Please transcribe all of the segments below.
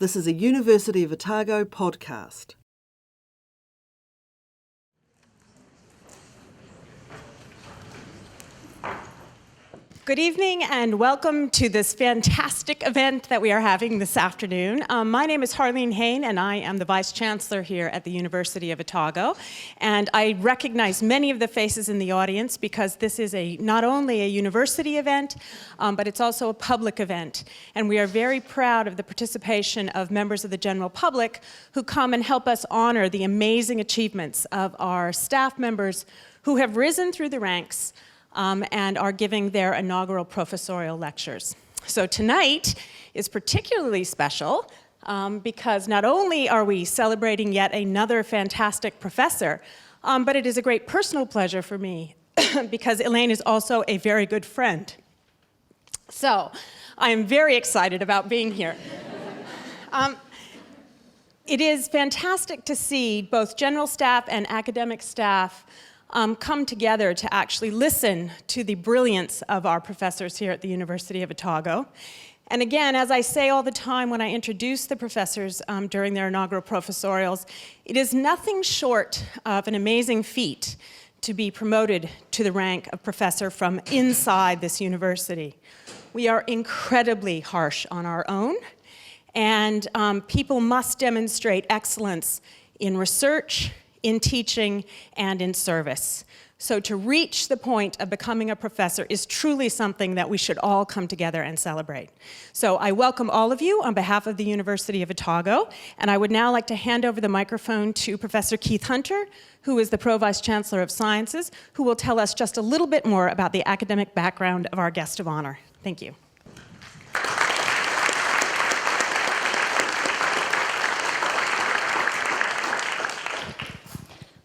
This is a University of Otago podcast. Good evening and welcome to this fantastic event that we are having this afternoon. My name is Harleen Hain and I am the Vice Chancellor here at the University of Otago. And I recognize many of the faces in the audience because this is not only a university event, but it's also a public event. And we are very proud of the participation of members of the general public who come and help us honor the amazing achievements of our staff members who have risen through the ranks and are giving their inaugural professorial lectures. So tonight is particularly special because not only are we celebrating yet another fantastic professor, but it is a great personal pleasure for me because Elaine is also a very good friend. So I am very excited about being here. It is fantastic to see both general staff and academic staff come together to actually listen to the brilliance of our professors here at the University of Otago. And again, as I say all the time when I introduce the professors during their inaugural professorials, it is nothing short of an amazing feat to be promoted to the rank of professor from inside this university. We are incredibly harsh on our own, and people must demonstrate excellence in research, in teaching, and in service. So to reach the point of becoming a professor is truly something that we should all come together and celebrate. So I welcome all of you on behalf of the University of Otago, and I would now like to hand over the microphone to Professor Keith Hunter, who is the Pro-Vice Chancellor of Sciences, who will tell us just a little bit more about the academic background of our guest of honor. Thank you.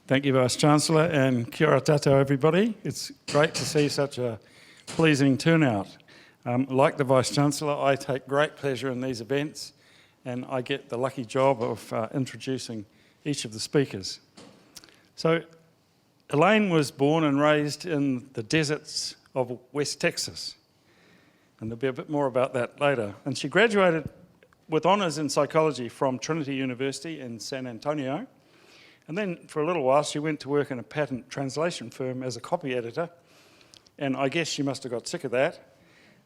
Thank you, Vice-Chancellor, and kia ora tātou, everybody. It's great to see such a pleasing turnout. Like the Vice-Chancellor, I take great pleasure in these events, and I get the lucky job of introducing each of the speakers. So, Elaine was born and raised in the deserts of West Texas, and there'll be a bit more about that later. And she graduated with honours in psychology from Trinity University in San Antonio. And then for a little while, she went to work in a patent translation firm as a copy editor. And I guess she must have got sick of that.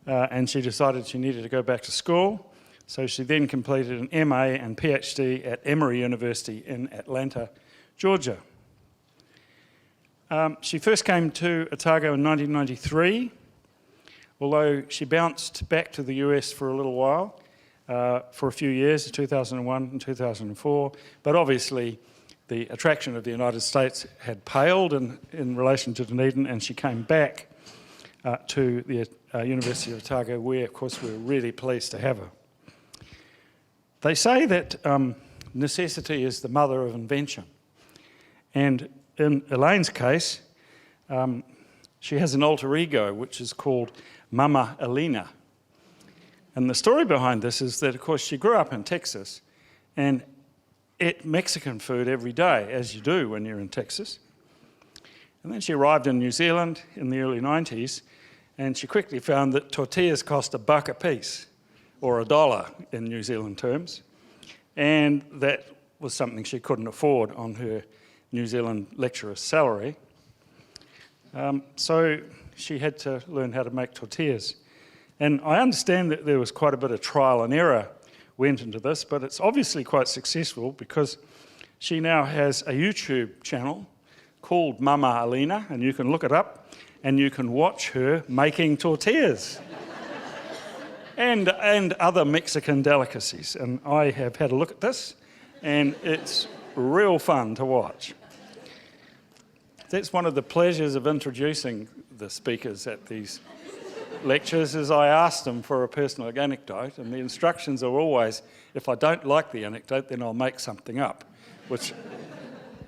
And she decided she needed to go back to school. So she then completed an MA and PhD at Emory University in Atlanta, Georgia. She first came to Otago in 1993, although she bounced back to the US for a little while, for a few years, 2001 and 2004. But obviously, the attraction of the United States had paled in relation to Dunedin, and she came back to the University of Otago, where, of course, we're really pleased to have her. They say that necessity is the mother of invention. And in Elaine's case, she has an alter ego, which is called Mama Elena. And the story behind this is that, of course, she grew up in Texas, and ate Mexican food every day, as you do when you're in Texas. And then she arrived in New Zealand in the early 90s, and she quickly found that tortillas cost $1 a piece, or $1 in New Zealand terms, and that was something she couldn't afford on her New Zealand lecturer's salary. So she had to learn how to make tortillas. And I understand that there was quite a bit of trial and error went into this, but it's obviously quite successful because she now has a YouTube channel called Mama Elena, and you can look it up and you can watch her making tortillas and other Mexican delicacies. And I have had a look at this, and it's real fun to watch. That's one of the pleasures of introducing the speakers at these lectures is I asked them for a personal anecdote, and the instructions are always, if I don't like the anecdote, then I'll make something up, which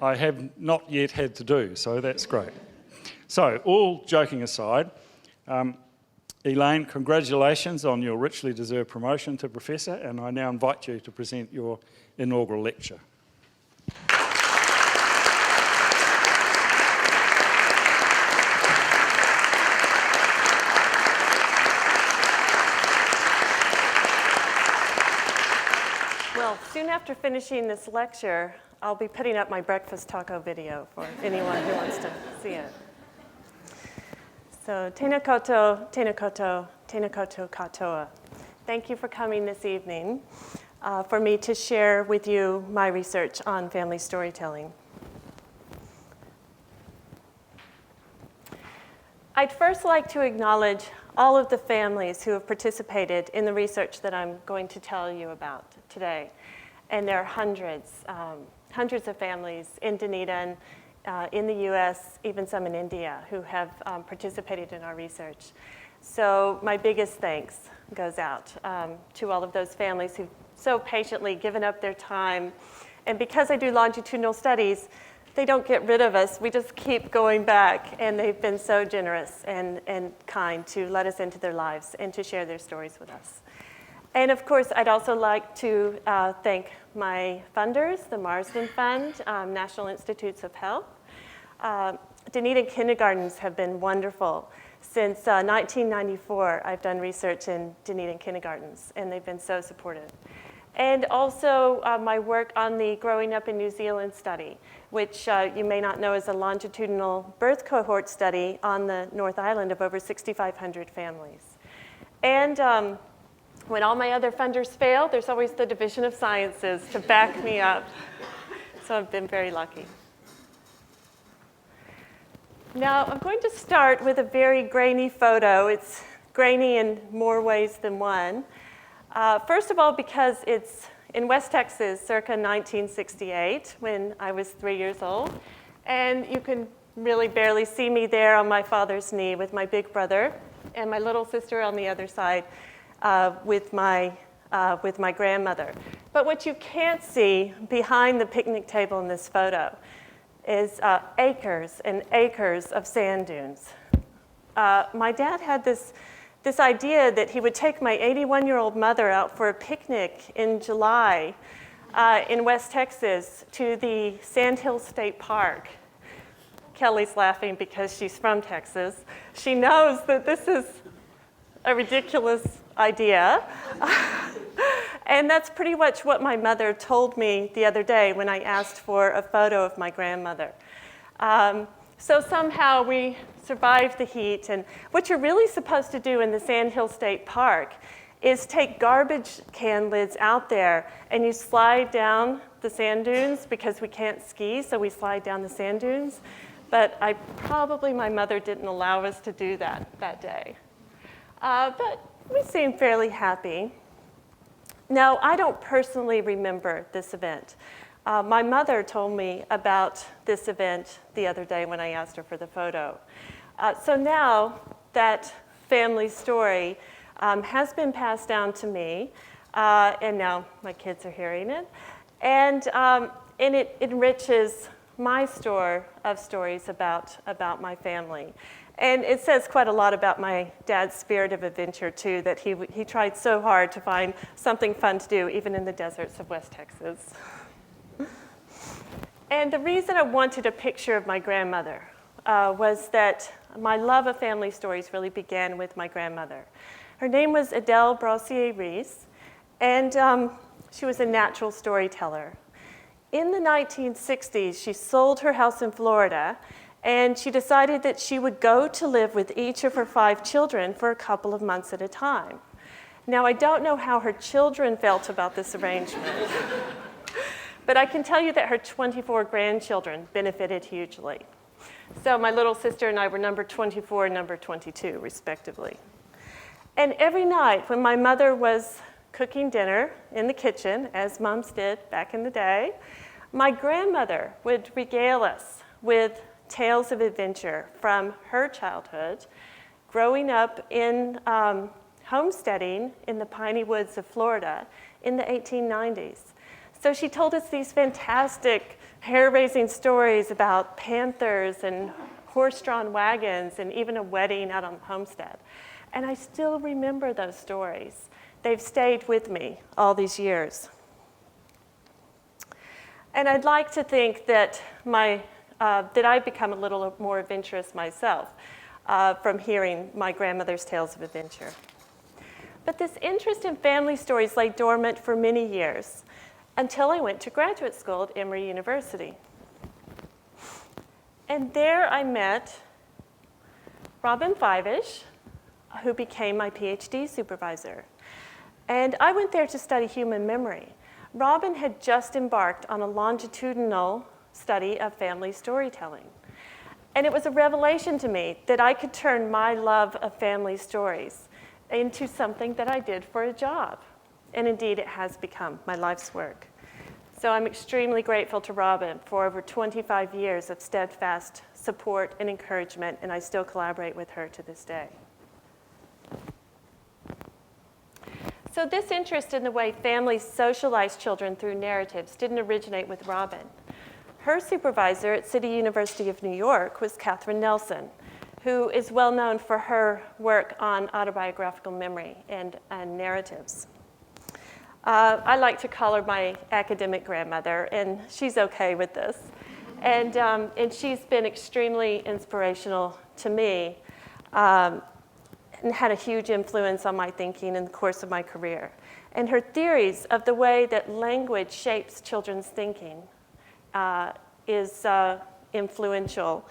I have not yet had to do, so that's great. So, all joking aside, Elaine, congratulations on your richly deserved promotion to Professor, and I now invite you to present your inaugural lecture. Well, soon after finishing this lecture, I'll be putting up my breakfast taco video for anyone who wants to see it. So, tēnā koutou, tēnā koutou, tēnā koutou katoa. Thank you for coming this evening for me to share with you my research on family storytelling. I'd first like to acknowledge all of the families who have participated in the research that I'm going to tell you about today. And there are hundreds of families in Dunedin, in the US, even some in India, who have participated in our research. So my biggest thanks goes out to all of those families who've so patiently given up their time. And because I do longitudinal studies, they don't get rid of us. We just keep going back, and they've been so generous and kind to let us into their lives and to share their stories with us. And of course, I'd also like to thank my funders, the Marsden Fund, National Institutes of Health. Dunedin kindergartens have been wonderful. Since 1994, I've done research in Dunedin kindergartens, and they've been so supportive. And also my work on the Growing Up in New Zealand study, which you may not know is a longitudinal birth cohort study on the North Island of over 6,500 families. And when all my other funders fail, there's always the Division of Sciences to back me up. So I've been very lucky. Now, I'm going to start with a very grainy photo. It's grainy in more ways than one. First of all, because it's in West Texas, circa 1968, when I was 3 years old. And you can really barely see me there on my father's knee with my big brother and my little sister on the other side with my grandmother. But what you can't see behind the picnic table in this photo is acres and acres of sand dunes. My dad had this idea that he would take my 81-year-old mother out for a picnic in July in West Texas to the Sandhill State Park. Kelly's laughing because she's from Texas. She knows that this is a ridiculous idea. And that's pretty much what my mother told me the other day when I asked for a photo of my grandmother. So somehow we survived the heat. And what you're really supposed to do in the Sandhill State Park is take garbage can lids out there and you slide down the sand dunes because we can't ski, so we slide down the sand dunes. But my mother didn't allow us to do that day. But we seemed fairly happy. Now, I don't personally remember this event. My mother told me about this event the other day when I asked her for the photo. So now that family story has been passed down to me, and now my kids are hearing it, and it enriches my store of stories about my family. And it says quite a lot about my dad's spirit of adventure, too, that he tried so hard to find something fun to do, even in the deserts of West Texas. And the reason I wanted a picture of my grandmother was that my love of family stories really began with my grandmother. Her name was Elaine Reese, and she was a natural storyteller. In the 1960s, she sold her house in Florida, and she decided that she would go to live with each of her 5 children for a couple of months at a time. Now, I don't know how her children felt about this arrangement, but I can tell you that her 24 grandchildren benefited hugely. So my little sister and I were number 24 and number 22, respectively. And every night when my mother was cooking dinner in the kitchen, as moms did back in the day, my grandmother would regale us with tales of adventure from her childhood, growing up in homesteading in the piney woods of Florida in the 1890s. So she told us these fantastic hair-raising stories about panthers and horse-drawn wagons and even a wedding out on the homestead. And I still remember those stories. They've stayed with me all these years. And I'd like to think that that I've become a little more adventurous myself from hearing my grandmother's tales of adventure. But this interest in family stories lay dormant for many years until I went to graduate school at Emory University. And there I met Robin Fivish, who became my PhD supervisor. And I went there to study human memory. Robin had just embarked on a longitudinal study of family storytelling. And it was a revelation to me that I could turn my love of family stories into something that I did for a job. And indeed, it has become my life's work. So I'm extremely grateful to Robin for over 25 years of steadfast support and encouragement, and I still collaborate with her to this day. So this interest in the way families socialize children through narratives didn't originate with Robin. Her supervisor at City University of New York was Catherine Nelson, who is well known for her work on autobiographical memory and narratives. I like to call her my academic grandmother, and she's okay with this. And she's been extremely inspirational to me and had a huge influence on my thinking in the course of my career. And her theories of the way that language shapes children's thinking is influential.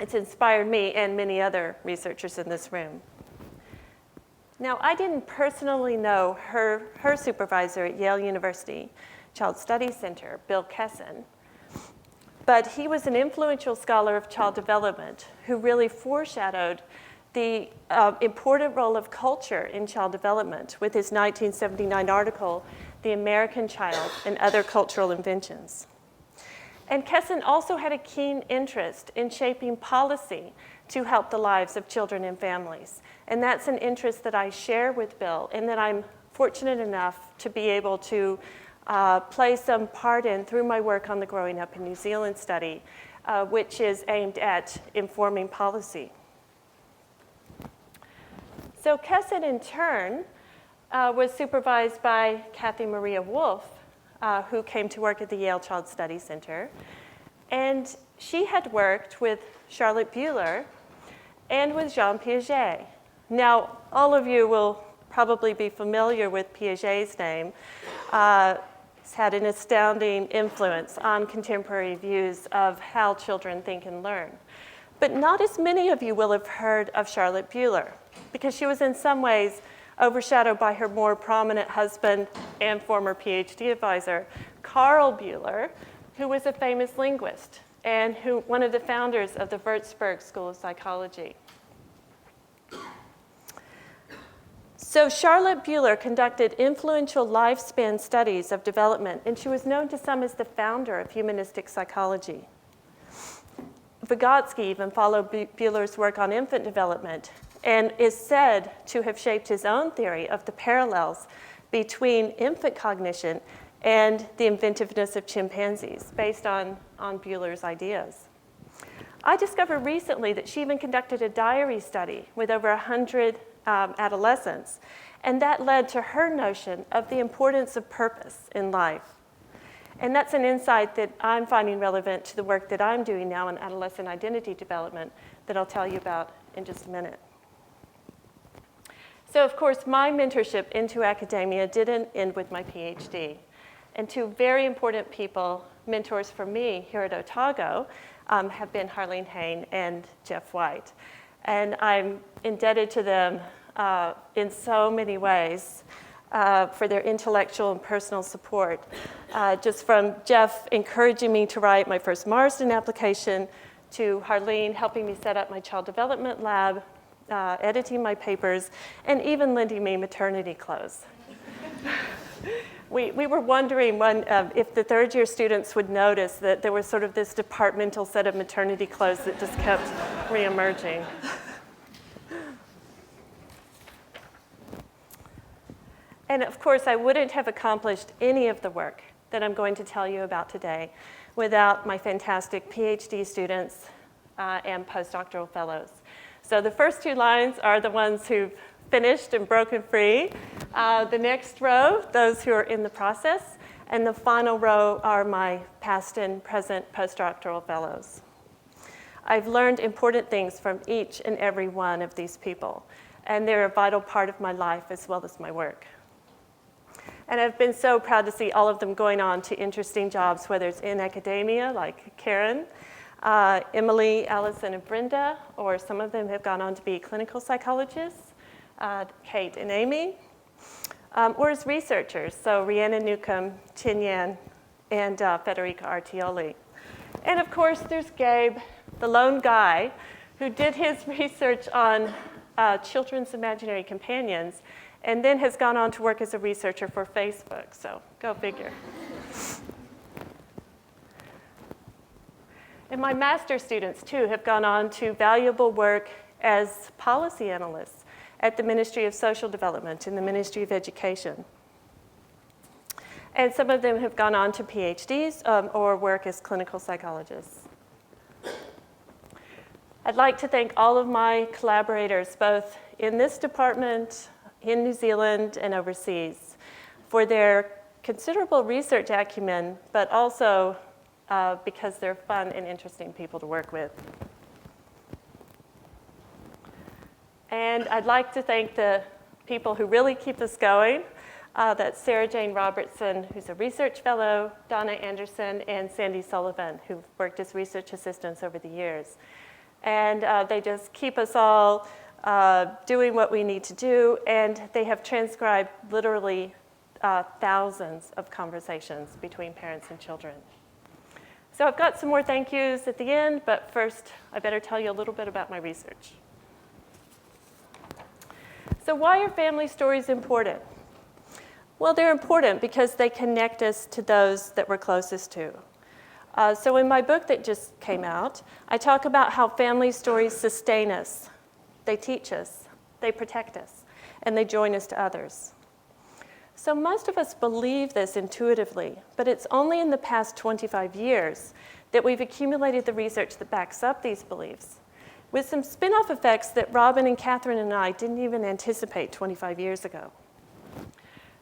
It's inspired me and many other researchers in this room. Now, I didn't personally know her supervisor at Yale University Child Studies Center, Bill Kessin, but he was an influential scholar of child development who really foreshadowed the important role of culture in child development with his 1979 article, The American Child and Other Cultural Inventions. And Kessin also had a keen interest in shaping policy to help the lives of children and families. And that's an interest that I share with Bill and that I'm fortunate enough to be able to play some part in through my work on the Growing Up in New Zealand study, which is aimed at informing policy. So Kessin, in turn, was supervised by Kathy Maria Wolf, who came to work at the Yale Child Studies Center. And she had worked with Charlotte Bueller and with Jean Piaget. Now, all of you will probably be familiar with Piaget's name. He's had an astounding influence on contemporary views of how children think and learn. But not as many of you will have heard of Charlotte Bueller, because she was in some ways overshadowed by her more prominent husband and former PhD advisor, Carl Bueller, who was a famous linguist and one of the founders of the Würzburg School of Psychology. So Charlotte Bueller conducted influential lifespan studies of development, and she was known to some as the founder of humanistic psychology. Vygotsky even followed Bueller's work on infant development and is said to have shaped his own theory of the parallels between infant cognition and the inventiveness of chimpanzees based on Bueller's ideas. I discovered recently that she even conducted a diary study with over 100 adolescents, and that led to her notion of the importance of purpose in life. And that's an insight that I'm finding relevant to the work that I'm doing now in adolescent identity development that I'll tell you about in just a minute. So of course, my mentorship into academia didn't end with my PhD. And two very important people, mentors for me here at Otago, have been Harlene Hain and Jeff White. And I'm indebted to them in so many ways for their intellectual and personal support. Just from Jeff encouraging me to write my first Marsden application, to Harlene helping me set up my child development lab, editing my papers, and even lending me maternity clothes. We were wondering if the third year students would notice that there was sort of this departmental set of maternity clothes that just kept reemerging. And of course, I wouldn't have accomplished any of the work that I'm going to tell you about today without my fantastic PhD students and postdoctoral fellows. So the first two lines are the ones who've finished and broken free. The next row, those who are in the process. And the final row are my past and present postdoctoral fellows. I've learned important things from each and every one of these people. and they're a vital part of my life as well as my work. And I've been so proud to see all of them going on to interesting jobs, whether it's in academia, like Karen, Emily, Allison, and Brenda, or some of them have gone on to be clinical psychologists, Kate and Amy, or as researchers, so Rhiannon Newcomb, Chin Yan, and Federica Artioli. And of course, there's Gabe, the lone guy, who did his research on children's imaginary companions, and then has gone on to work as a researcher for Facebook, so go figure. And my master's students, too, have gone on to valuable work as policy analysts at the Ministry of Social Development and the Ministry of Education. And some of them have gone on to PhDs or work as clinical psychologists. I'd like to thank all of my collaborators, both in this department, in New Zealand, and overseas, for their considerable research acumen, but also because they're fun and interesting people to work with. And I'd like to thank the people who really keep this going. That's Sarah Jane Robertson, who's a research fellow, Donna Anderson, and Sandy Sullivan, who've worked as research assistants over the years. And they just keep us all doing what we need to do, and they have transcribed literally thousands of conversations between parents and children. So I've got some more thank yous at the end, but first I better tell you a little bit about my research. So why are family stories important? Well, they're important because they connect us to those that we're closest to. So in my book that just came out, I talk about how family stories sustain us. They teach us, they protect us, and they join us to others. So most of us believe this intuitively, but it's only in the past 25 years that we've accumulated the research that backs up these beliefs, with some spin-off effects that Robin and Catherine and I didn't even anticipate 25 years ago.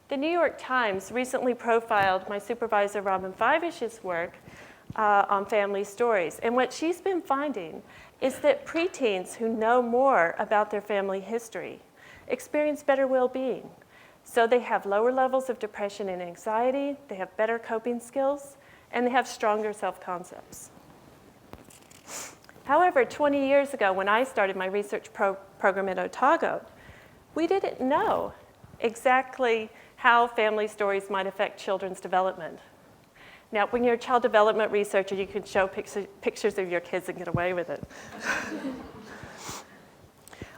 The New York Times recently profiled my supervisor Robin Fivish's work on family stories, and what she's been finding is that preteens who know more about their family history experience better well-being. So they have lower levels of depression and anxiety, they have better coping skills, and they have stronger self-concepts. However, 20 years ago, when I started my research program at Otago, we didn't know exactly how family stories might affect children's development. Now, when you're a child development researcher, you can show pictures of your kids and get away with it.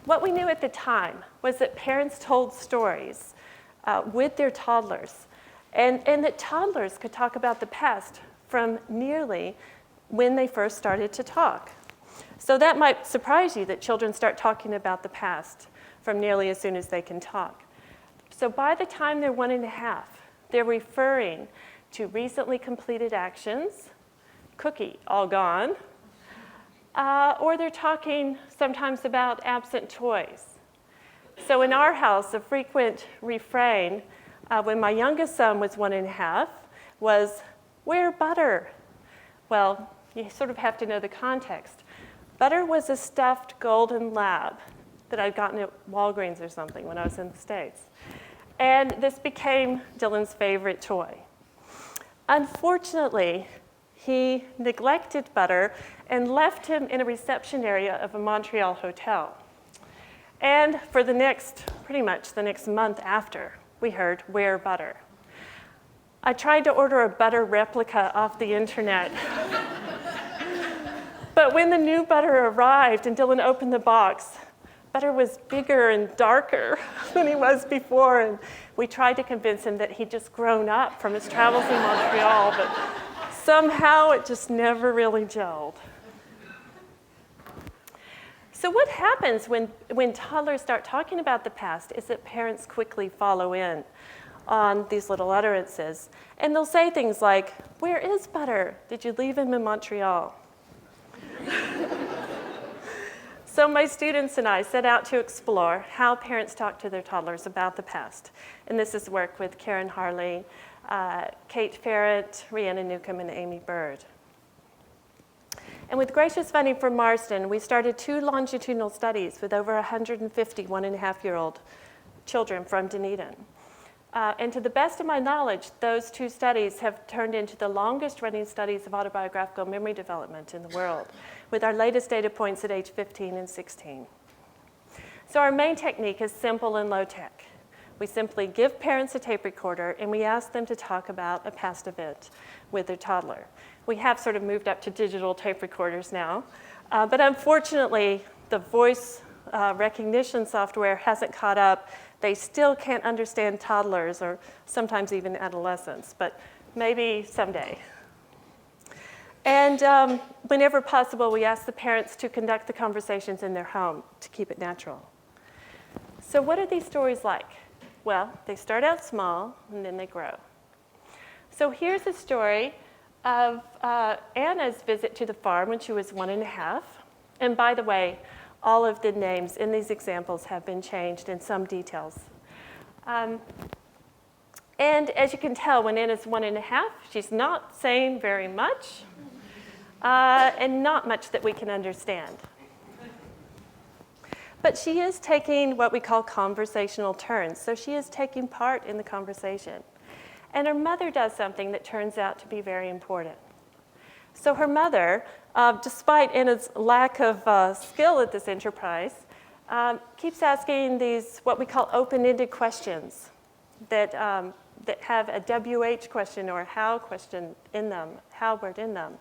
What we knew at the time was that parents told stories with their toddlers, and that toddlers could talk about the past from nearly when they first started to talk. So that might surprise you that children start talking about the past from nearly as soon as they can talk. So by the time they're 1.5, they're referring to recently completed actions, cookie, all gone, or they're talking sometimes about absent toys. So in our house, a frequent refrain when my youngest son was 1.5 was, "Where Butter?" Well, you sort of have to know the context. Butter was a stuffed golden lab that I'd gotten at Walgreens or something when I was in the States. And this became Dylan's favorite toy. Unfortunately, he neglected Butter and left him in a reception area of a Montreal hotel. And for pretty much the next month after, we heard, "Where Butter?" I tried to order a Butter replica off the internet. But when the new Butter arrived and Dylan opened the box, Butter was bigger and darker than he was before, and we tried to convince him that he'd just grown up from his travels in Montreal, but somehow it just never really gelled. So what happens when toddlers start talking about the past is that parents quickly follow in on these little utterances, and they'll say things like, "Where is Butter? Did you leave him in Montreal?" So my students and I set out to explore how parents talk to their toddlers about the past. And this is work with Karen Harley, Kate Ferret, Rhiannon Newcomb, and Amy Bird. And with gracious funding from Marsden, we started 2 longitudinal studies with over 150 1.5-year-old children from Dunedin. And to the best of my knowledge, those 2 studies have turned into the longest running studies of autobiographical memory development in the world, with our latest data points at age 15 and 16. So our main technique is simple and low tech. We simply give parents a tape recorder and we ask them to talk about a past event with their toddler. We have sort of moved up to digital tape recorders now, but unfortunately the voice recognition software hasn't caught up. They still can't understand toddlers or sometimes even adolescents, but maybe someday. And whenever possible, we ask the parents to conduct the conversations in their home to keep it natural. So what are these stories like? Well, they start out small and then they grow. So here's a story of Anna's visit to the farm when she was 1.5. And by the way, all of the names in these examples have been changed in some details. And as you can tell, when Anna's 1.5, she's not saying very much, and not much that we can understand. But she is taking what we call conversational turns. So she is taking part in the conversation. And her mother does something that turns out to be very important. So her mother, despite Anna's lack of skill at this enterprise, keeps asking these what we call open-ended questions that have a WH question or a how question in them, how word in them.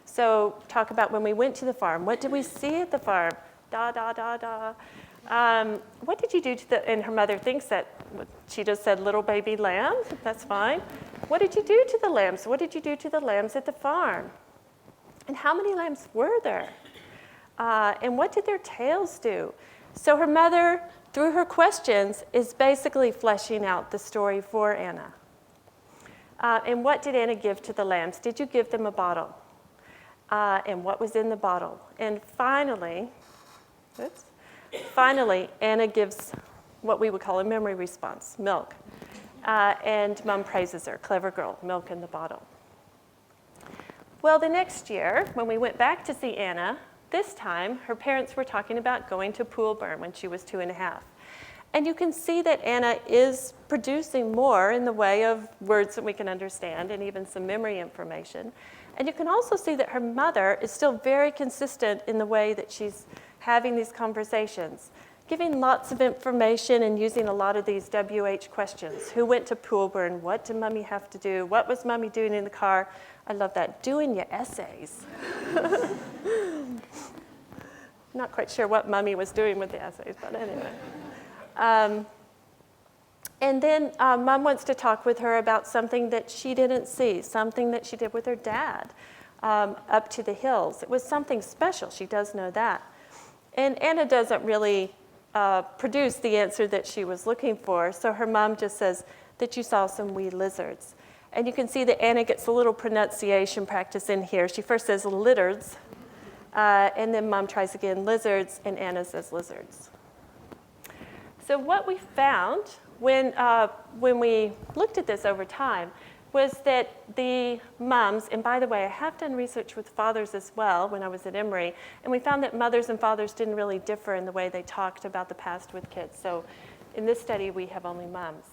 So talk about when we went to the farm. What did we see at the farm? Da, da, da, da. What did you do to the, and her mother thinks that she just said little baby lamb, that's fine. What did you do to the lambs? What did you do to the lambs at the farm? And how many lambs were there? And what did their tails do? So her mother, through her questions, is basically fleshing out the story for Anna. And what did Anna give to the lambs? Did you give them a bottle? And what was in the bottle? And finally, Anna gives what we would call a memory response, milk. And Mom praises her, clever girl, milk in the bottle. Well, the next year, when we went back to see Anna, this time her parents were talking about going to Bueller when she was 2.5. And you can see that Anna is producing more in the way of words that we can understand and even some memory information. And you can also see that her mother is still very consistent in the way that she's having these conversations, giving lots of information and using a lot of these WH questions. Who went to Bueller? What did Mommy have to do? What was Mommy doing in the car? I love that. Doing your essays. Not quite sure what Mommy was doing with the essays, but anyway. And then Mom wants to talk with her about something that she didn't see, something that she did with her dad up to the hills. It was something special. She does know that. And Anna doesn't really produce the answer that she was looking for. So her mom just says that you saw some wee lizards. And you can see that Anna gets a little pronunciation practice in here. She first says lizards, and then Mom tries again lizards, and Anna says lizards. So what we found when we looked at this over time was that the moms, and by the way, I have done research with fathers as well when I was at Emory, and we found that mothers and fathers didn't really differ in the way they talked about the past with kids. So in this study, we have only moms.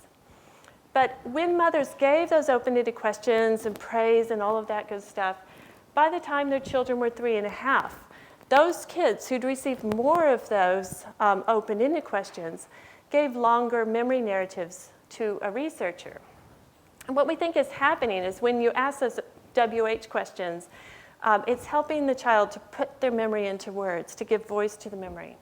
But when mothers gave those open-ended questions and praise and all of that good stuff, by the time their children were 3.5, those kids who'd received more of those open-ended questions gave longer memory narratives to a researcher. And what we think is happening is when you ask those WH questions, it's helping the child to put their memory into words, to give voice to the memory.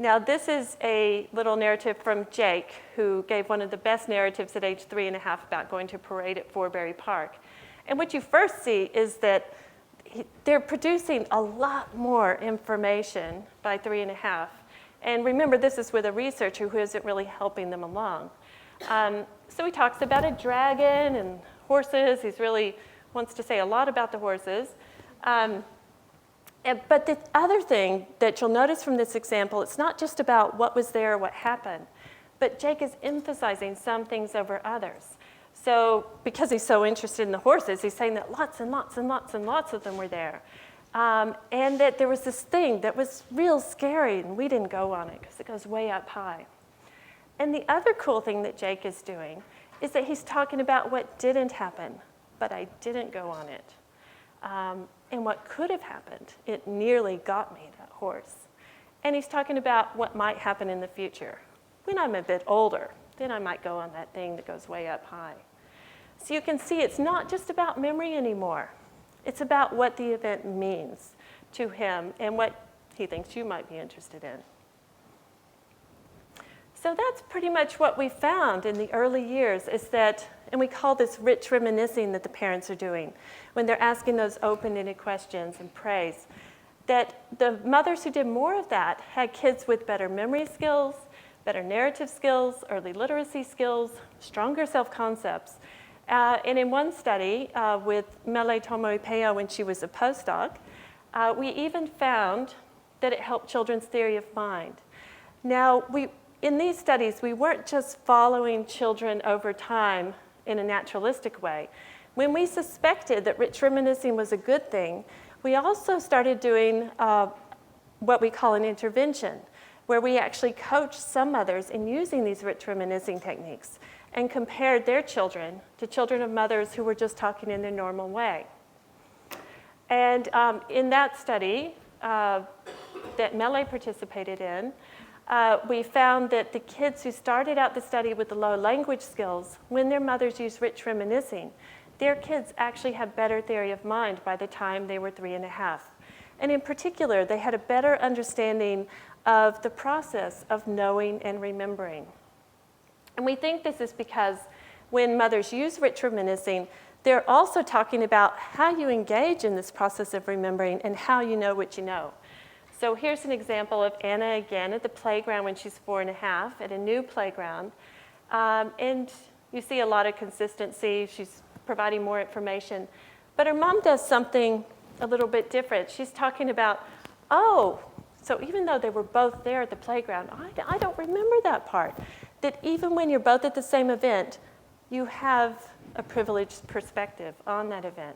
Now, this is a little narrative from Jake, who gave one of the best narratives at age 3.5 about going to a parade at Forbury Park. And what you first see is that they're producing a lot more information by 3.5. And remember, this is with a researcher who isn't really helping them along. So he talks about a dragon and horses. He really wants to say a lot about the horses. But the other thing that you'll notice from this example, it's not just about what was there or what happened, but Jake is emphasizing some things over others. So because he's so interested in the horses, he's saying that lots and lots and lots and lots of them were there. And that there was this thing that was real scary, and we didn't go on it because it goes way up high. And the other cool thing that Jake is doing is that he's talking about what didn't happen, but I didn't go on it. And what could have happened, it nearly got me, that horse. And he's talking about what might happen in the future. When I'm a bit older, then I might go on that thing that goes way up high. So you can see it's not just about memory anymore. It's about what the event means to him and what he thinks you might be interested in. So that's pretty much what we found in the early years, is that, and we call this rich reminiscing that the parents are doing when they're asking those open-ended questions and praise, that the mothers who did more of that had kids with better memory skills, better narrative skills, early literacy skills, stronger self-concepts. And in one study with Mele Tomoipeo when she was a postdoc, we even found that it helped children's theory of mind. Now, in these studies, we weren't just following children over time in a naturalistic way. When we suspected that rich reminiscing was a good thing, we also started doing what we call an intervention, where we actually coached some mothers in using these rich reminiscing techniques and compared their children to children of mothers who were just talking in their normal way. And in that study that Mele participated in, we found that the kids who started out the study with the low language skills, when their mothers used rich reminiscing, their kids actually had better theory of mind by the time they were 3.5. And in particular, they had a better understanding of the process of knowing and remembering. And we think this is because when mothers use rich reminiscing, they're also talking about how you engage in this process of remembering and how you know what you know. So here's an example of Anna again at the playground when she's 4.5 at a new playground. And you see a lot of consistency. She's providing more information. But her mom does something a little bit different. She's talking about, oh, so even though they were both there at the playground, I don't remember that part. That even when you're both at the same event, you have a privileged perspective on that event.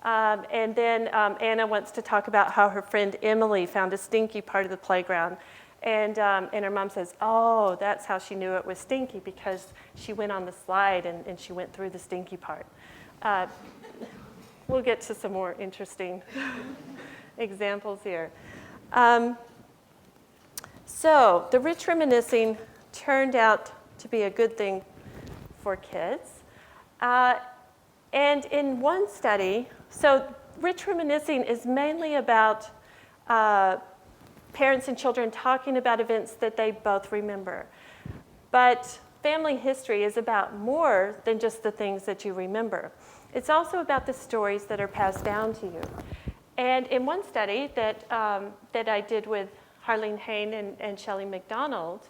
And then Anna wants to talk about how her friend Emily found a stinky part of the playground. And her mom says, oh, that's how she knew it was stinky, because she went on the slide and she went through the stinky part. We'll get to some more interesting examples here. So the rich reminiscing turned out to be a good thing for kids. And in one study, so rich reminiscing is mainly about parents and children talking about events that they both remember. But family history is about more than just the things that you remember. It's also about the stories that are passed down to you. And in one study that I did with Harleen Hain and Shelley McDonald,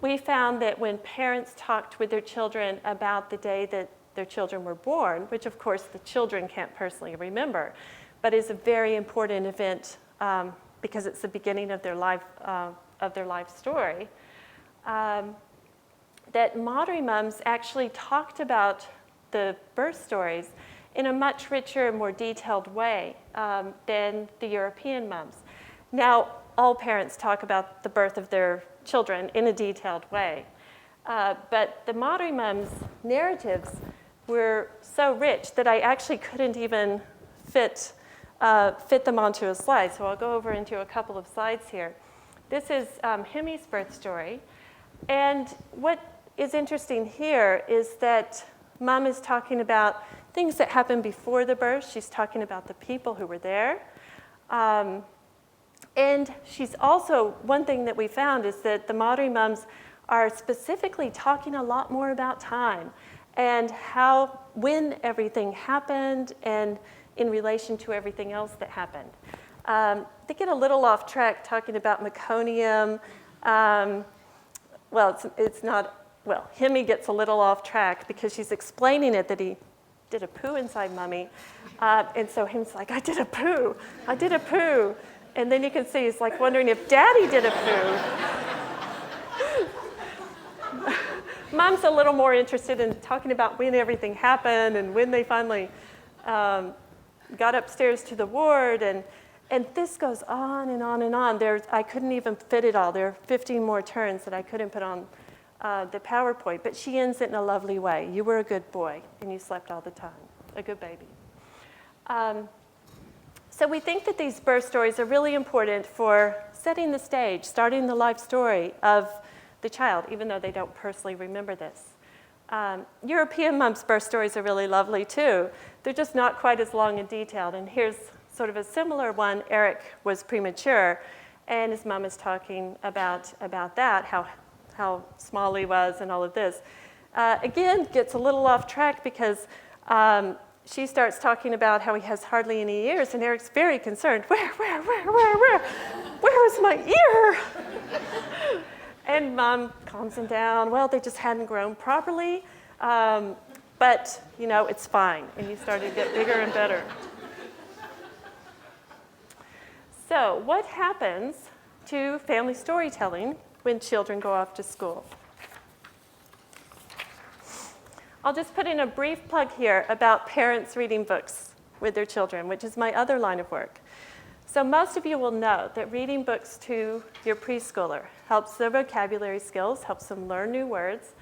we found that when parents talked with their children about the day that their children were born, which of course the children can't personally remember, but is a very important event because it's the beginning of their life story, that Maori moms actually talked about the birth stories in a much richer, more detailed way than the European moms. Now, all parents talk about the birth of their children in a detailed way, but the Maori moms' narratives were so rich that I actually couldn't even fit them onto a slide. So I'll go over into a couple of slides here. This is Hemis' birth story. And what is interesting here is that Mom is talking about things that happened before the birth. She's talking about the people who were there. And she's also, one thing that we found is that the Maori moms are specifically talking a lot more about time and when everything happened and in relation to everything else that happened. They get a little off track talking about meconium. Hemi gets a little off track because she's explaining it that he did a poo inside Mummy. And so Hemi's like, I did a poo. And then you can see he's like wondering if Daddy did a poo. Mom's a little more interested in talking about when everything happened and when they finally got upstairs to the ward, and this goes on and on and on. I couldn't even fit it all. There are 15 more turns that I couldn't put on the PowerPoint, but she ends it in a lovely way. You were a good boy, and you slept all the time, a good baby. So we think that these birth stories are really important for setting the stage, starting the life story of the child, even though they don't personally remember this. European moms' birth stories are really lovely too. They're just not quite as long and detailed. And here's sort of a similar one. Eric was premature, and his mom is talking about that, how small he was and all of this. Again, gets a little off track because she starts talking about how he has hardly any ears, and Eric's very concerned. Where is my ear? And Mom calms him down. Well, they just hadn't grown properly, but it's fine. And you started to get bigger and better. So what happens to family storytelling when children go off to school? I'll just put in a brief plug here about parents reading books with their children, which is my other line of work. So most of you will know that reading books to your preschooler helps their vocabulary skills, helps them learn new words,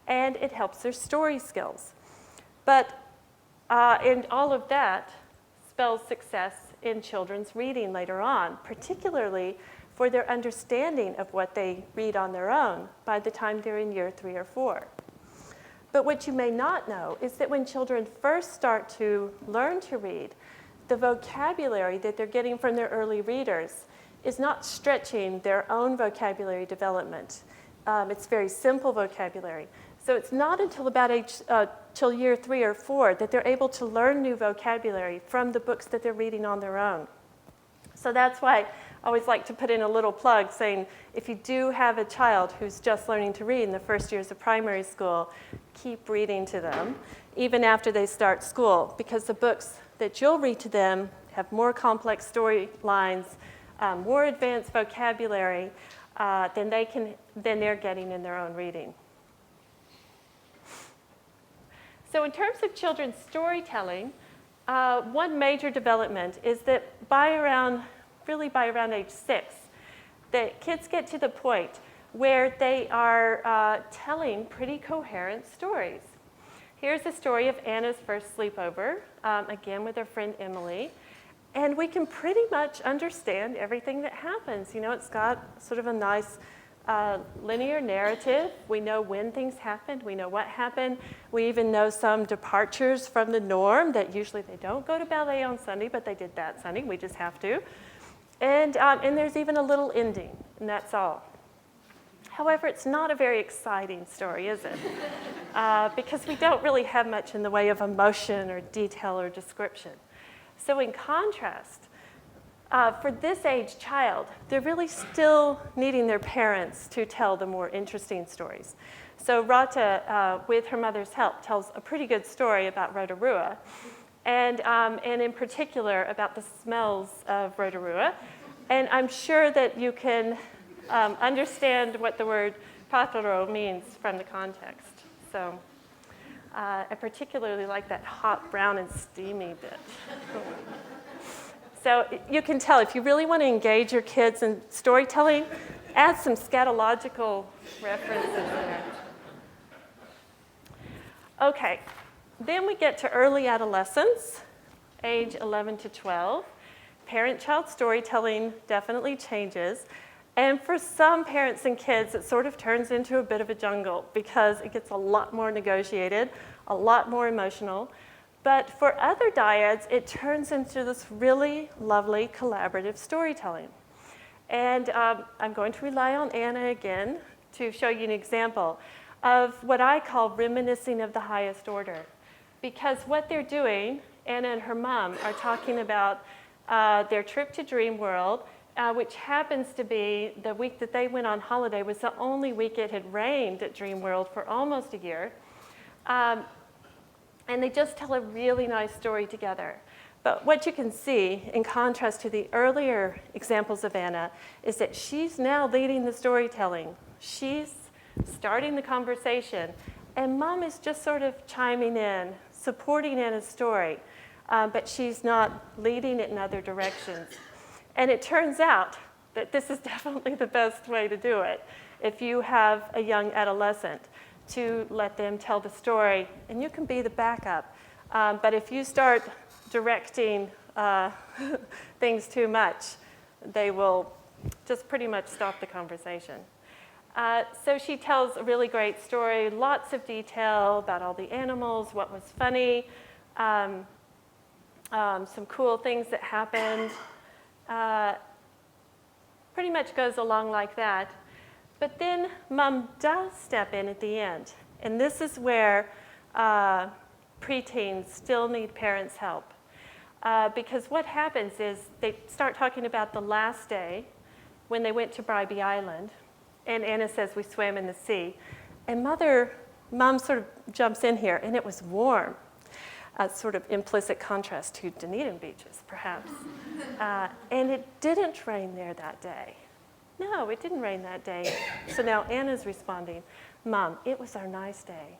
and it helps their story skills. But and all of that spells success in children's reading later on, particularly for their understanding of what they read on their own by the time they're in year 3 or 4. But what you may not know is that when children first start to learn to read, the vocabulary that they're getting from their early readers is not stretching their own vocabulary development. It's very simple vocabulary. So it's not until till year 3 or 4 that they're able to learn new vocabulary from the books that they're reading on their own. So that's why I always like to put in a little plug saying, if you do have a child who's just learning to read in the first years of primary school, keep reading to them, even after they start school, because the books that you'll read to them have more complex storylines, more advanced vocabulary than they're getting in their own reading. So in terms of children's storytelling, one major development is that by around age 6, that kids get to the point where they are telling pretty coherent stories. Here's the story of Anna's first sleepover, again with her friend Emily. And we can pretty much understand everything that happens. It's got sort of a nice linear narrative. We know when things happened. We know what happened. We even know some departures from the norm that usually they don't go to ballet on Sunday, but they did that Sunday. We just have to. And there's even a little ending, and that's all. However, it's not a very exciting story, is it? Because we don't really have much in the way of emotion or detail or description. So in contrast, for this age child, they're really still needing their parents to tell the more interesting stories. So Rata, with her mother's help, tells a pretty good story about Rotorua, and in particular about the smells of Rotorua. And I'm sure that you can understand what the word patoro means from the context. So I particularly like that hot, brown, and steamy bit. So you can tell, if you really want to engage your kids in storytelling, add some scatological references there. Okay, then we get to early adolescence, age 11 to 12. Parent-child storytelling definitely changes. And for some parents and kids, it sort of turns into a bit of a jungle because it gets a lot more negotiated, a lot more emotional. But for other dyads, it turns into this really lovely collaborative storytelling. And I'm going to rely on Anna again to show you an example of what I call reminiscing of the highest order. Because what they're doing, Anna and her mom are talking about their trip to Dream World, which happens to be the week that they went on holiday was the only week it had rained at Dream World for almost a year. And they just tell a really nice story together. But what you can see, in contrast to the earlier examples of Anna, is that she's now leading the storytelling. She's starting the conversation. And Mom is just sort of chiming in, supporting Anna's story. but she's not leading it in other directions. And it turns out that this is definitely the best way to do it. If you have a young adolescent, to let them tell the story, and you can be the backup. But if you start directing things too much, they will just pretty much stop the conversation. So she tells a really great story, lots of detail about all the animals, what was funny, some cool things that happened. Pretty much goes along like that. But then Mom does step in at the end. And this is where preteens still need parents' help. Because what happens is they start talking about the last day when they went to Bribey Island. And Anna says we swam in the sea. And Mom sort of jumps in here, and it was warm. A sort of implicit contrast to Dunedin beaches, perhaps. And it didn't rain there that day. No, it didn't rain that day. So now Anna's responding, Mom, it was our nice day.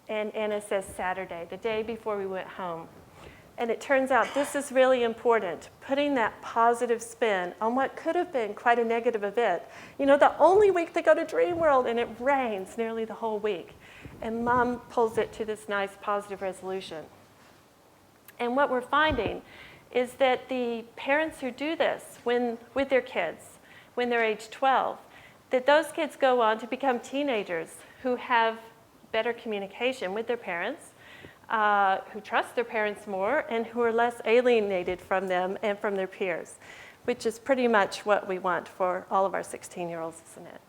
And Anna says Saturday, the day before we went home. And it turns out this is really important, putting that positive spin on what could have been quite a negative event. You know, the only week they go to Dream World and it rains nearly the whole week. And Mom pulls it to this nice positive resolution. And what we're finding is that the parents who do this with their kids, when they're age 12, that those kids go on to become teenagers who have better communication with their parents, who trust their parents more, and who are less alienated from them and from their peers, which is pretty much what we want for all of our 16-year-olds, isn't it?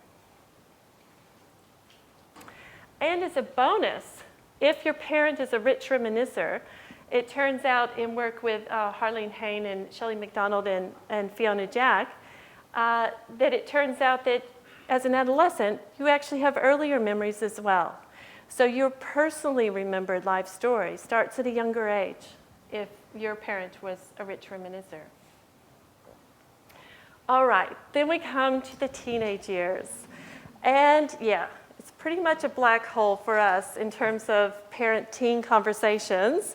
And as a bonus, if your parent is a rich reminiscer, it turns out in work with Harlene Hayne and Shelley McDonald and Fiona Jack, that it turns out that as an adolescent, you actually have earlier memories as well. So your personally remembered life story starts at a younger age if your parent was a rich reminiscer. All right, then we come to the teenage years. And yeah, it's pretty much a black hole for us in terms of parent-teen conversations,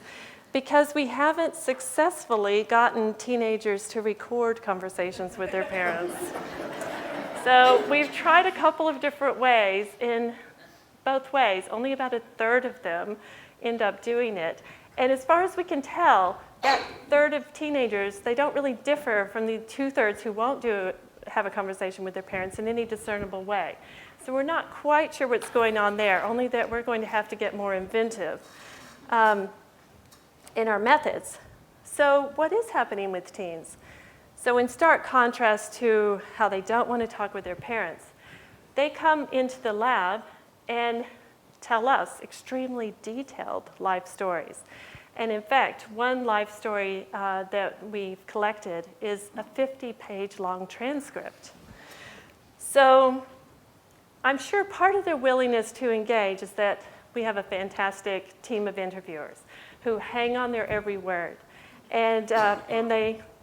because we haven't successfully gotten teenagers to record conversations with their parents. So we've tried a couple of different ways. In both ways, only about a third of them end up doing it. And as far as we can tell, that third of teenagers, they don't really differ from the 2/3 who won't have a conversation with their parents in any discernible way. So we're not quite sure what's going on there, only that we're going to have to get more inventive in our methods. So what is happening with teens? So in stark contrast to how they don't want to talk with their parents, they come into the lab and tell us extremely detailed life stories. And in fact, one life story that we've collected is a 50-page long transcript. So I'm sure part of their willingness to engage is that we have a fantastic team of interviewers who hang on their every word. And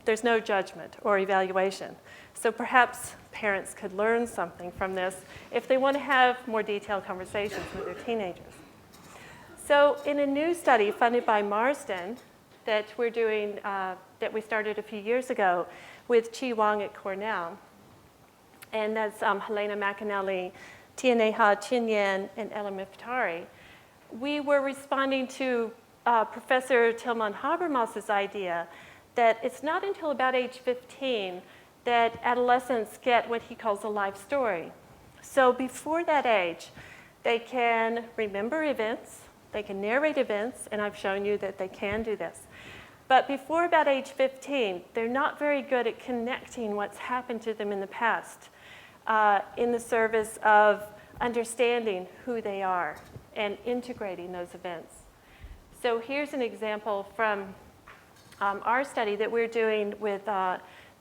there's no judgment or evaluation. So perhaps parents could learn something from this if they want to have more detailed conversations with their teenagers. So in a new study funded by Marsden that we're doing, that we started a few years ago with Chi Wang at Cornell, and that's Helena McAnally, Tia Neha, Chin Yan, and Ella Miftari, we were responding to Professor Tilman Habermas's idea that it's not until about age 15 that adolescents get what he calls a life story. So before that age, they can remember events, they can narrate events, and I've shown you that they can do this. But before about age 15, they're not very good at connecting what's happened to them in the past in the service of understanding who they are and integrating those events. So here's an example from our study that we're doing with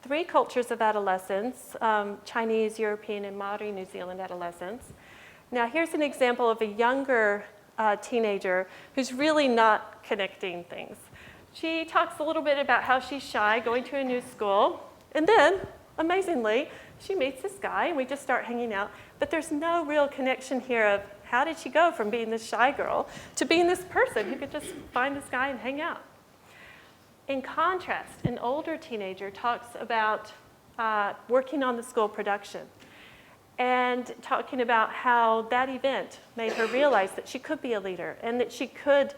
3 cultures of adolescents, Chinese, European, and Maori New Zealand adolescents. Now here's an example of a younger teenager who's really not connecting things. She talks a little bit about how she's shy going to a new school, and then, amazingly, she meets this guy and we just start hanging out, but there's no real connection here of how did she go from being this shy girl to being this person who could just find this guy and hang out. In contrast, an older teenager talks about working on the school production and talking about how that event made her realize that she could be a leader and that she could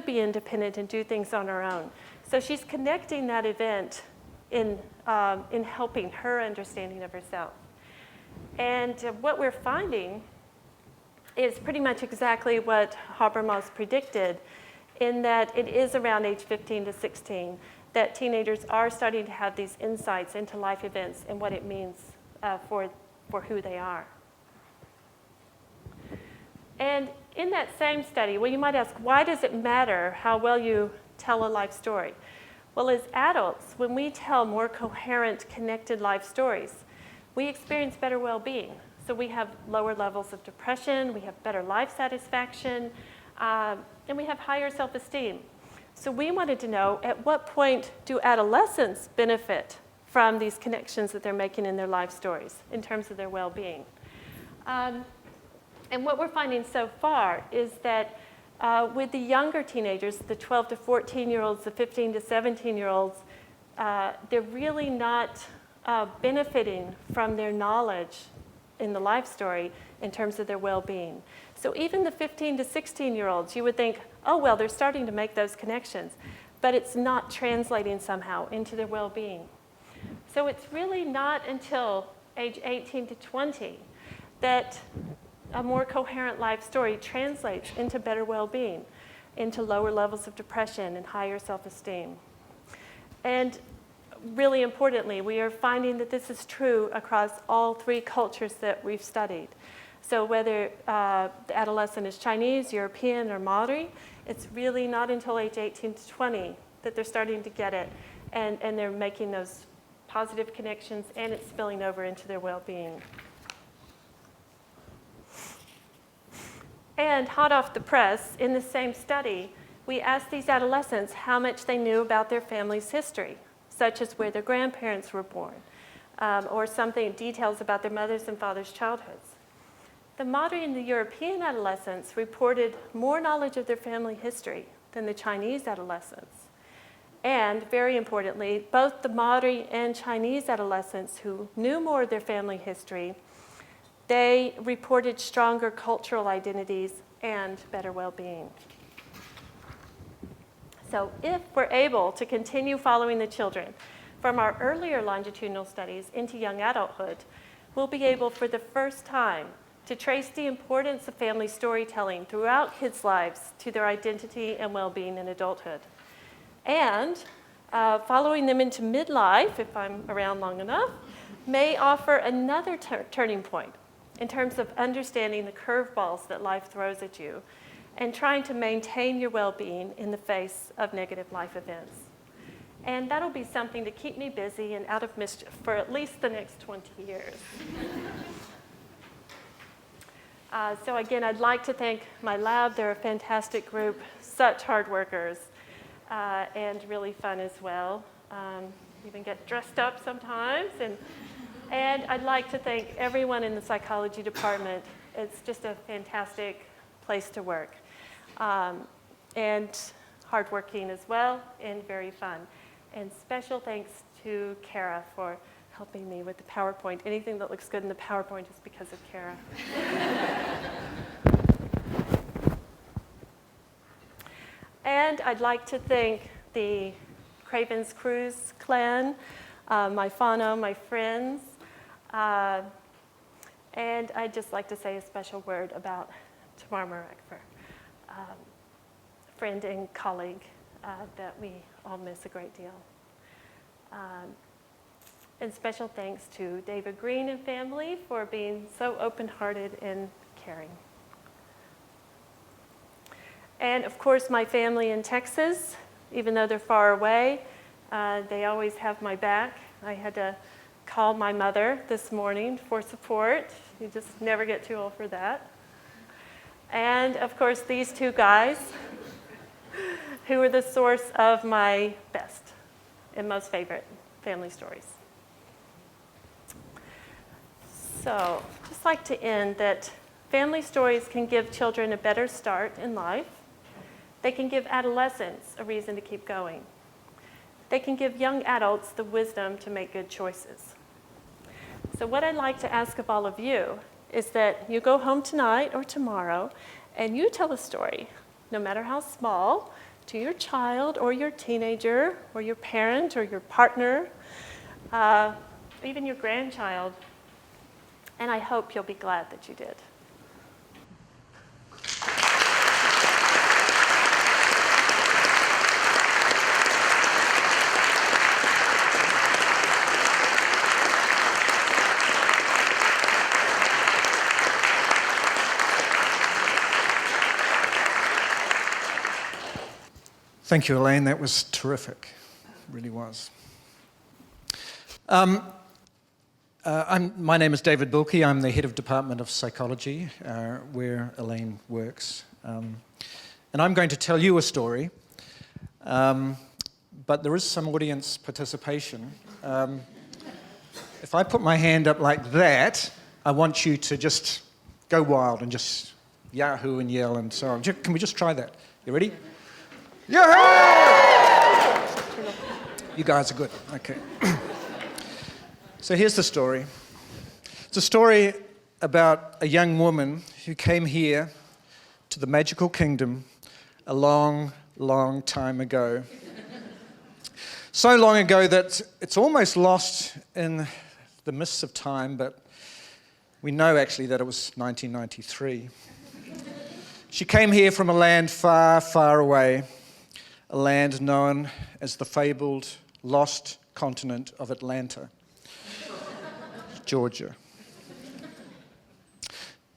be independent and do things on her own. So she's connecting that event in helping her understanding of herself. And what we're finding is pretty much exactly what Habermas predicted, in that it is around age 15 to 16 that teenagers are starting to have these insights into life events and what it means for who they are. And in that same study, well, you might ask, why does it matter how well you tell a life story? Well, as adults, when we tell more coherent, connected life stories, we experience better well-being. So we have lower levels of depression, we have better life satisfaction, and we have higher self-esteem. So we wanted to know, at what point do adolescents benefit from these connections that they're making in their life stories in terms of their well-being? And what we're finding so far is that with the younger teenagers, the 12 to 14-year-olds, the 15 to 17-year-olds, they're really not benefiting from their knowledge in the life story in terms of their well-being. So even the 15 to 16-year-olds, you would think, oh, well, they're starting to make those connections, but it's not translating somehow into their well-being. So it's really not until age 18 to 20 that a more coherent life story translates into better well-being, into lower levels of depression and higher self-esteem. And really importantly, we are finding that this is true across all three cultures that we've studied. So whether the adolescent is Chinese, European, or Maori, it's really not until age 18 to 20 that they're starting to get it, and they're making those positive connections, and it's spilling over into their well-being. And hot off the press, in the same study, we asked these adolescents how much they knew about their family's history, such as where their grandparents were born, or details about their mother's and father's childhoods. The Maori and the European adolescents reported more knowledge of their family history than the Chinese adolescents. And very importantly, both the Maori and Chinese adolescents who knew more of their family history, they reported stronger cultural identities and better well-being. So if we're able to continue following the children from our earlier longitudinal studies into young adulthood, we'll be able for the first time to trace the importance of family storytelling throughout kids' lives to their identity and well-being in adulthood. And following them into midlife, if I'm around long enough, may offer another turning point in terms of understanding the curveballs that life throws at you and trying to maintain your well-being in the face of negative life events. And that'll be something to keep me busy and out of mischief for at least the next 20 years. So again, I'd like to thank my lab. They're a fantastic group, such hard workers, and really fun as well. Even get dressed up sometimes. And I'd like to thank everyone in the psychology department. It's just a fantastic place to work. And hardworking as well, and very fun. And special thanks to Kara for helping me with the PowerPoint. Anything that looks good in the PowerPoint is because of Kara. And I'd like to thank the Craven's Cruise clan, my whānau, my friends. And I'd just like to say a special word about Tamar Marakfer, friend and colleague that we all miss a great deal. And special thanks to David Green and family for being so open-hearted and caring. And of course, my family in Texas, even though they're far away, they always have my back. I had to call my mother this morning for support. You just never get too old for that. And of course, these two guys who are the source of my best and most favorite family stories. So, just like to end that family stories can give children a better start in life. They can give adolescents a reason to keep going. They can give young adults the wisdom to make good choices. So what I'd like to ask of all of you is that you go home tonight or tomorrow and you tell a story, no matter how small, to your child or your teenager or your parent or your partner, even your grandchild. And I hope you'll be glad that you did. Thank you, Elaine. That was terrific. It really was. My name is David Bilkey. I'm the head of Department of Psychology, where Elaine works. And I'm going to tell you a story, but there is some audience participation. If I put my hand up like that, I want you to just go wild and just yahoo and yell and so on. Can we just try that? You ready? Yeah! You guys are good. Okay. So here's the story. It's a story about a young woman who came here to the magical kingdom a long, long time ago. So long ago that it's almost lost in the mists of time, but we know actually that it was 1993. She came here from a land far, far away, a land known as the fabled lost continent of Atlanta, Georgia.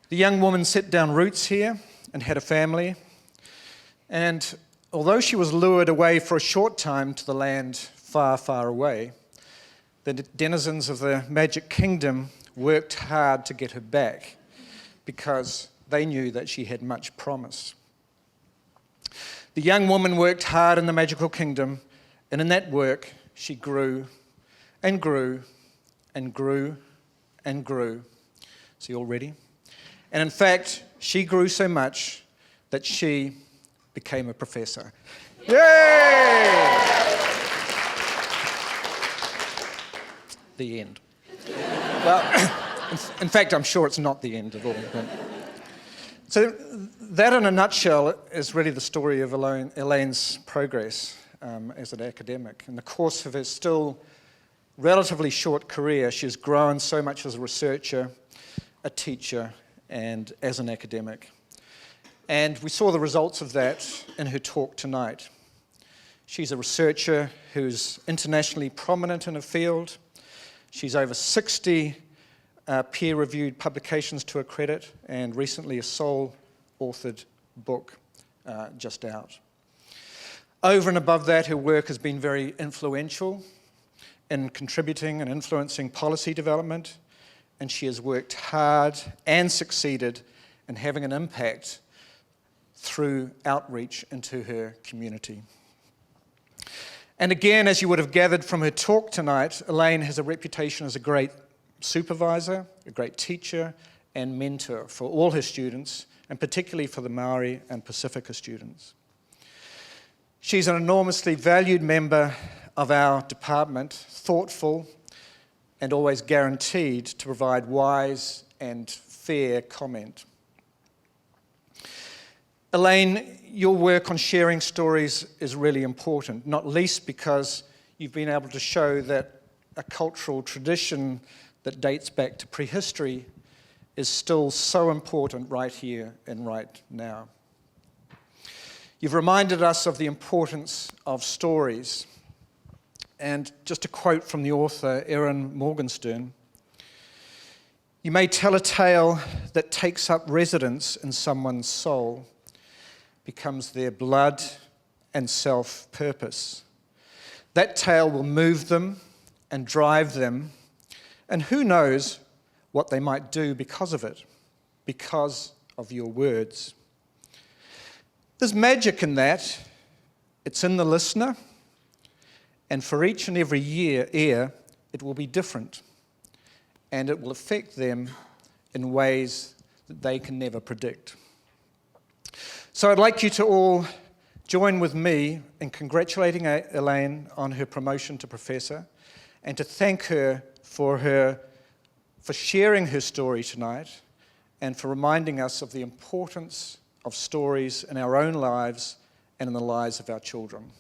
The young woman set down roots here and had a family, and although she was lured away for a short time to the land far, far away, the denizens of the Magic Kingdom worked hard to get her back because they knew that she had much promise. The young woman worked hard in the Magical Kingdom, and in that work, she grew and grew and grew and grew. So you all ready? And in fact, she grew so much that she became a professor. Yay! The end. Well, in fact, I'm sure it's not the end at all. But. So that, in a nutshell, is really the story of Elaine's progress as an academic. In the course of her still relatively short career, she has grown so much as a researcher, a teacher, and as an academic. And we saw the results of that in her talk tonight. She's a researcher who's internationally prominent in her field. She's over 60 peer-reviewed publications to her credit, and recently a sole-authored book just out. Over and above that, her work has been very influential in contributing and influencing policy development, and she has worked hard and succeeded in having an impact through outreach into her community. And again, as you would have gathered from her talk tonight, Elaine has a reputation as a great supervisor, a great teacher, and mentor for all her students, and particularly for the Maori and Pacifica students. She's an enormously valued member of our department, thoughtful and always guaranteed to provide wise and fair comment. Elaine, your work on sharing stories is really important, not least because you've been able to show that a cultural tradition that dates back to prehistory is still so important right here and right now. You've reminded us of the importance of stories. And just a quote from the author, Erin Morgenstern, "You may tell a tale that takes up residence in someone's soul, becomes their blood and self-purpose. That tale will move them and drive them, and who knows what they might do because of it, because of your words. There's magic in that. It's in the listener, and for each and every ear, it will be different, and it will affect them in ways that they can never predict. So I'd like you to all join with me in congratulating Elaine on her promotion to professor and to thank her for sharing her story tonight and for reminding us of the importance of stories in our own lives and in the lives of our children.